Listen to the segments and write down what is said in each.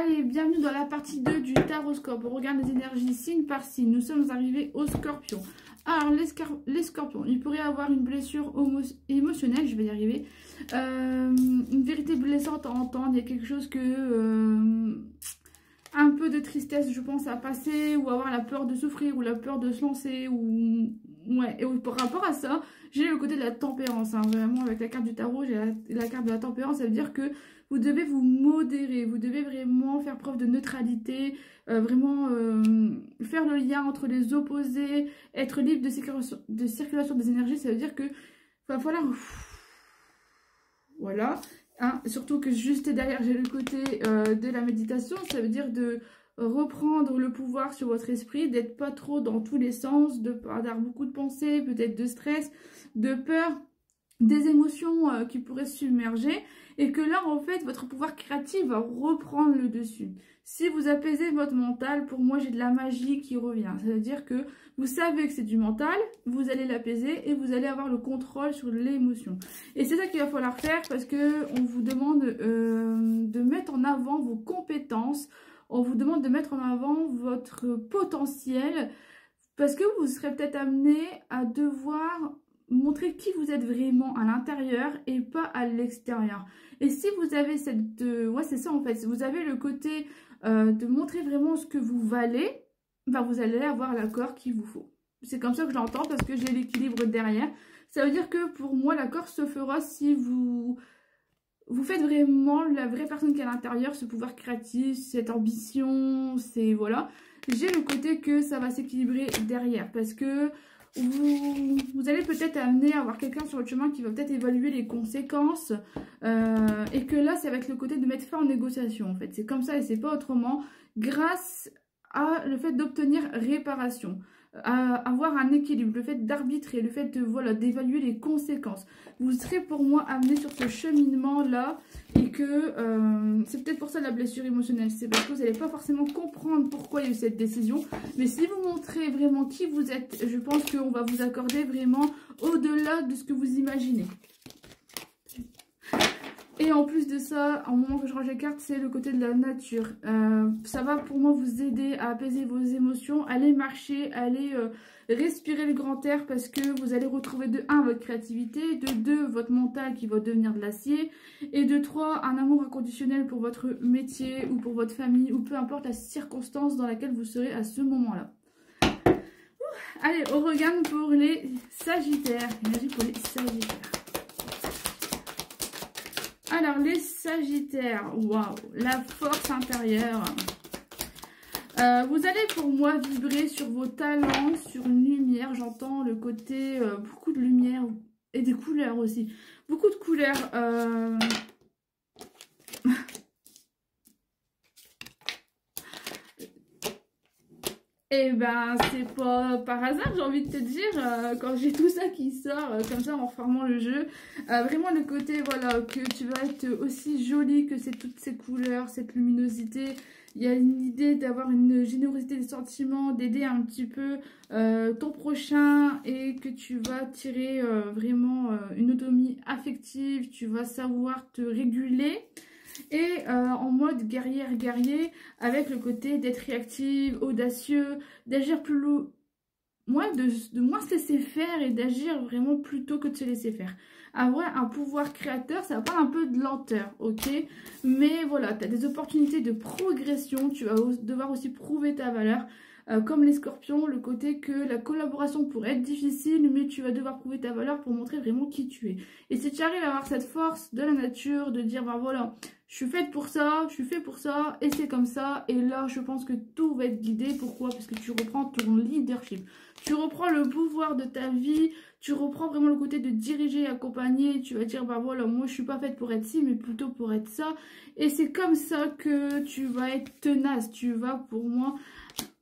Allez, bienvenue dans la partie 2 du taroscope. On regarde les énergies signe par signe. Nous sommes arrivés au Scorpion. Alors, les Scorpions, il pourrait avoir une blessure émotionnelle, je vais y arriver. Une vérité blessante à entendre. Il y a quelque chose que... un peu de tristesse, je pense, à passer, ou avoir la peur de souffrir, ou la peur de se lancer, ou... Ouais, et par rapport à ça, j'ai le côté de la tempérance, hein. Vraiment, avec la carte du tarot, j'ai la carte de la tempérance, ça veut dire que vous devez vous modérer, vous devez vraiment faire preuve de neutralité, vraiment faire le lien entre les opposés, être libre de circulation des énergies, ça veut dire que va falloir... Voilà, hein, surtout que juste derrière, j'ai le côté de la méditation, ça veut dire de reprendre le pouvoir sur votre esprit, d'être pas trop dans tous les sens, d'avoir beaucoup de pensées, peut-être de stress, de peur, des émotions qui pourraient se submerger, et que là en fait votre pouvoir créatif va reprendre le dessus. Si vous apaisez votre mental, pour moi j'ai de la magie qui revient, ça veut dire que vous savez que c'est du mental, vous allez l'apaiser et vous allez avoir le contrôle sur l'émotion. Et c'est ça qu'il va falloir faire, parce que on vous demande de mettre en avant vos compétences, on vous demande de mettre en avant votre potentiel, parce que vous serez peut-être amené à devoir montrer qui vous êtes vraiment à l'intérieur et pas à l'extérieur. Et si vous avez cette... ouais, c'est ça en fait. Si vous avez le côté de montrer vraiment ce que vous valez, ben vous allez avoir l'accord qu'il vous faut. C'est comme ça que je l'entends, parce que j'ai l'équilibre derrière. Ça veut dire que pour moi, l'accord se fera si vous faites vraiment la vraie personne qui est à l'intérieur, ce pouvoir créatif, cette ambition, c'est... Voilà. J'ai le côté que ça va s'équilibrer derrière, parce que vous allez peut-être amener à avoir quelqu'un sur votre chemin qui va peut-être évaluer les conséquences, et que là, ça va être le côté de mettre fin aux négociations, en fait. C'est comme ça et c'est pas autrement, grâce à le fait d'obtenir réparation, à avoir un équilibre, le fait d'arbitrer, le fait de, voilà, d'évaluer les conséquences. Vous serez pour moi amené sur ce cheminement-là, et que c'est peut-être pour ça la blessure émotionnelle. C'est parce que vous n'allez pas forcément comprendre pourquoi il y a eu cette décision. Mais si vous montrez vraiment qui vous êtes, je pense qu'on va vous accorder vraiment au-delà de ce que vous imaginez. Et en plus de ça, au moment que je range les cartes, c'est le côté de la nature. Ça va pour moi vous aider à apaiser vos émotions, aller marcher, aller respirer le grand air, parce que vous allez retrouver de 1 votre créativité, de 2 votre mental qui va devenir de l'acier, et de 3 un amour inconditionnel pour votre métier ou pour votre famille, ou peu importe la circonstance dans laquelle vous serez à ce moment-là. Allez, on regarde pour les Sagittaires. Énergie pour les Sagittaires. Alors, les Sagittaires, waouh, la force intérieure. Vous allez pour moi vibrer sur vos talents, sur une lumière. J'entends le côté, beaucoup de lumière et des couleurs aussi. Beaucoup de couleurs. Et ben, c'est pas par hasard, j'ai envie de te dire, quand j'ai tout ça qui sort, comme ça, en reformant le jeu. Vraiment le côté, voilà, que tu vas être aussi jolie, que c'est toutes ces couleurs, cette luminosité. Il y a une idée d'avoir une générosité des sentiments, d'aider un petit peu ton prochain, et que tu vas tirer vraiment une autonomie affective, tu vas savoir te réguler. Et en mode guerrier, avec le côté d'être réactive, audacieux, d'agir plus lourd, de moins se laisser faire et d'agir vraiment plutôt que de se laisser faire. Avoir un pouvoir créateur, ça parle un peu de lenteur, ok? Mais voilà, tu as des opportunités de progression, tu vas devoir aussi prouver ta valeur. Comme les Scorpions, le côté que la collaboration pourrait être difficile, mais tu vas devoir prouver ta valeur pour montrer vraiment qui tu es. Et si tu arrives à avoir cette force de la nature, de dire, ben voilà, je suis faite pour ça, je suis fait pour ça, et c'est comme ça. Et là, je pense que tout va être guidé. Pourquoi? Parce que tu reprends ton leadership. Tu reprends le pouvoir de ta vie, tu reprends vraiment le côté de diriger et accompagner. Tu vas dire, ben voilà, moi, je suis pas faite pour être ci, mais plutôt pour être ça. Et c'est comme ça que tu vas être tenace. Tu vas, pour moi,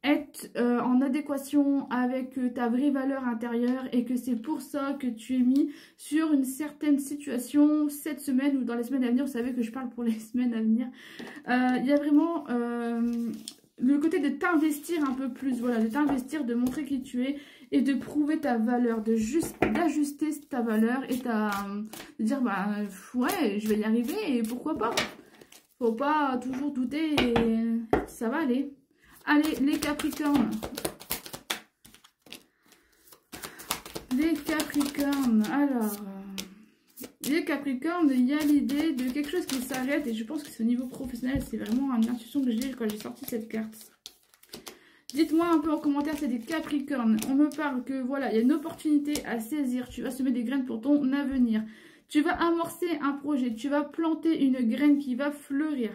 être en adéquation avec ta vraie valeur intérieure, et que c'est pour ça que tu es mis sur une certaine situation cette semaine ou dans les semaines à venir. Vous savez que je parle pour les semaines à venir. Il y a vraiment le côté de t'investir un peu plus, voilà, de t'investir, de montrer qui tu es et de prouver ta valeur, d'ajuster ta valeur et de dire bah ouais, je vais y arriver et pourquoi pas. Faut pas toujours douter et ça va aller. Allez, les Capricornes. Les Capricornes, alors... Les Capricornes, il y a l'idée de quelque chose qui s'arrête et je pense que c'est au niveau professionnel, c'est vraiment une intuition que j'ai quand j'ai sorti cette carte. Dites-moi un peu en commentaire, c'est des Capricornes. On me parle que voilà, il y a une opportunité à saisir. Tu vas semer des graines pour ton avenir. Tu vas amorcer un projet. Tu vas planter une graine qui va fleurir.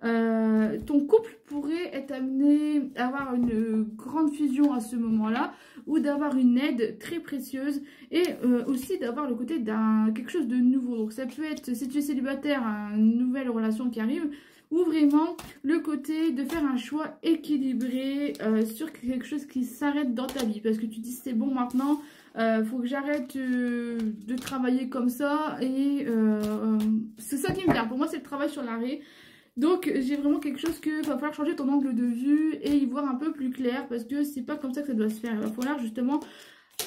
Ton couple pourrait être amené à avoir une grande fusion à ce moment-là ou d'avoir une aide très précieuse et aussi d'avoir le côté d'un quelque chose de nouveau. Donc ça peut être, si tu es célibataire, une nouvelle relation qui arrive, ou vraiment le côté de faire un choix équilibré sur quelque chose qui s'arrête dans ta vie. Parce que tu dis c'est bon maintenant, faut que j'arrête de travailler comme ça. Et c'est ça qui me vient. Pour moi c'est le travail sur l'arrêt. Donc j'ai vraiment quelque chose que va falloir changer ton angle de vue et y voir un peu plus clair. Parce que c'est pas comme ça que ça doit se faire. Il va falloir justement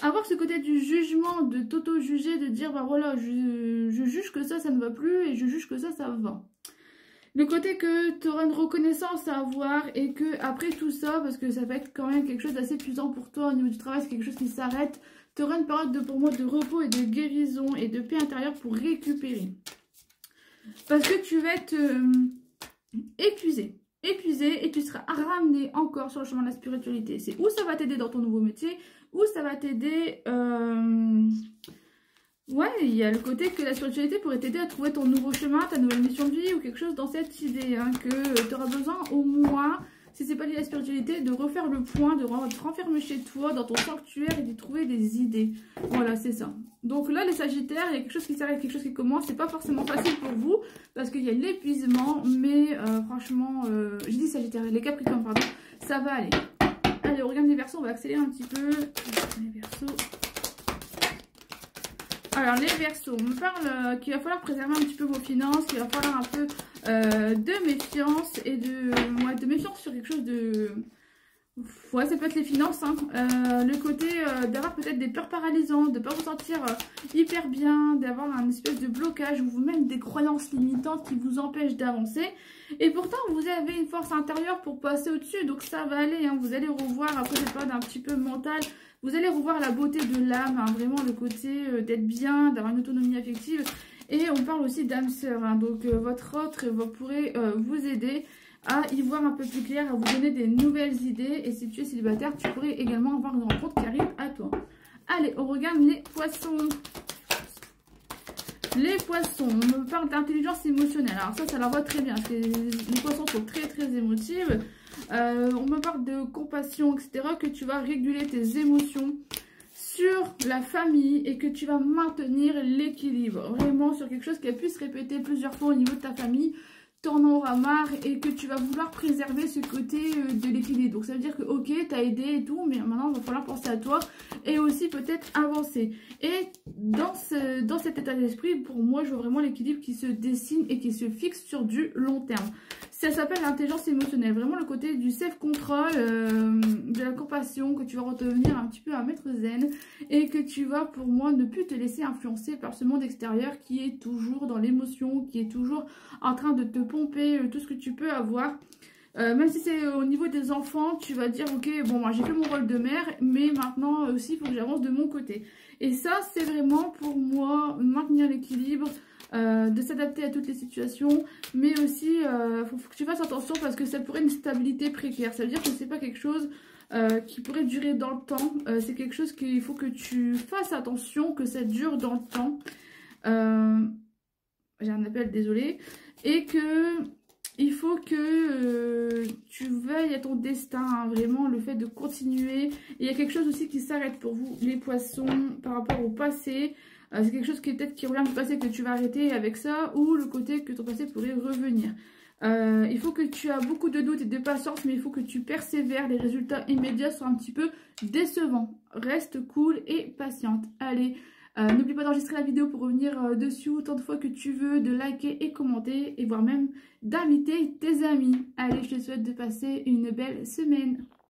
avoir ce côté du jugement, de t'auto-juger, de dire bah voilà je juge que ça ne va plus et je juge que ça va. Le côté que tu auras une reconnaissance à avoir et que après tout ça, parce que ça va être quand même quelque chose d'assez puissant pour toi au niveau du travail, c'est quelque chose qui s'arrête, tu auras une période pour moi de repos et de guérison et de paix intérieure pour récupérer. Parce que tu vas être épuisé et tu seras ramené encore sur le chemin de la spiritualité. C'est où ça va t'aider dans ton nouveau métier, où ça va t'aider... Ouais, il y a le côté que la spiritualité pourrait t'aider à trouver ton nouveau chemin, ta nouvelle mission de vie ou quelque chose dans cette idée. Hein, que tu auras besoin au moins, si c'est pas lié à la spiritualité, de refaire le point, de te renfermer chez toi, dans ton sanctuaire et d'y trouver des idées. Voilà, c'est ça. Donc là, les Sagittaires, il y a quelque chose qui s'arrête, quelque chose qui commence. C'est pas forcément facile pour vous parce qu'il y a l'épuisement, mais franchement, j'ai dit Sagittaire, les Capricornes, pardon, ça va aller. Allez, on regarde les Verseaux, on va accélérer un petit peu. Les Verseaux. Alors les Verseaux, on me parle qu'il va falloir préserver un petit peu vos finances, qu'il va falloir un peu de méfiance et de méfiance sur quelque chose de... Ouais, ça peut être les finances, hein. Le côté d'avoir peut-être des peurs paralysantes, de ne pas vous sentir hyper bien, d'avoir un espèce de blocage ou même des croyances limitantes qui vous empêchent d'avancer. Et pourtant, vous avez une force intérieure pour passer au-dessus, donc ça va aller, hein. Vous allez revoir, après cette période un petit peu mentale, vous allez revoir la beauté de l'âme, hein, vraiment le côté d'être bien, d'avoir une autonomie affective. Et on parle aussi d'âme sœur, hein, donc votre autre pourrait vous aider à y voir un peu plus clair, à vous donner des nouvelles idées. Et si tu es célibataire, tu pourrais également avoir une rencontre qui arrive à toi. Allez, on regarde les Poissons. Les Poissons, on me parle d'intelligence émotionnelle. Alors ça leur va très bien, parce que les Poissons sont très très émotifs. On me parle de compassion, etc. Que tu vas réguler tes émotions sur la famille et que tu vas maintenir l'équilibre. Vraiment sur quelque chose qui a pu se répéter plusieurs fois au niveau de ta famille. T'en auras marre et que tu vas vouloir préserver ce côté de l'équilibre. Donc ça veut dire que ok, t'as aidé et tout, mais maintenant il va falloir penser à toi et aussi peut-être avancer. Et dans cet état d'esprit, pour moi, je vois vraiment l'équilibre qui se dessine et qui se fixe sur du long terme. Ça s'appelle l'intelligence émotionnelle, vraiment le côté du self-control, de la compassion, que tu vas redevenir un petit peu un maître zen et que tu vas pour moi ne plus te laisser influencer par ce monde extérieur qui est toujours dans l'émotion, qui est toujours en train de te pomper tout ce que tu peux avoir. Même si c'est au niveau des enfants, tu vas dire ok, bon moi j'ai fait mon rôle de mère, mais maintenant aussi il faut que j'avance de mon côté. Et ça c'est vraiment pour moi maintenir l'équilibre, de s'adapter à toutes les situations, mais aussi faut que tu fasses attention parce que ça pourrait être une stabilité précaire. Ça veut dire que c'est pas quelque chose qui pourrait durer dans le temps, c'est quelque chose qu'il faut que tu fasses attention, que ça dure dans le temps. J'ai un appel, désolé. Et que il faut que tu veilles à ton destin, hein, vraiment le fait de continuer. Et il y a quelque chose aussi qui s'arrête pour vous, les Poissons, par rapport au passé. C'est quelque chose qui peut-être qui revient du passé que tu vas arrêter avec ça, ou le côté que ton passé pourrait revenir. Il faut que tu as beaucoup de doutes et de patience, mais il faut que tu persévères. Les résultats immédiats sont un petit peu décevants. Reste cool et patiente. Allez, n'oublie pas d'enregistrer la vidéo pour revenir dessus autant de fois que tu veux, de liker et commenter, et voire même d'inviter tes amis. Allez, je te souhaite de passer une belle semaine.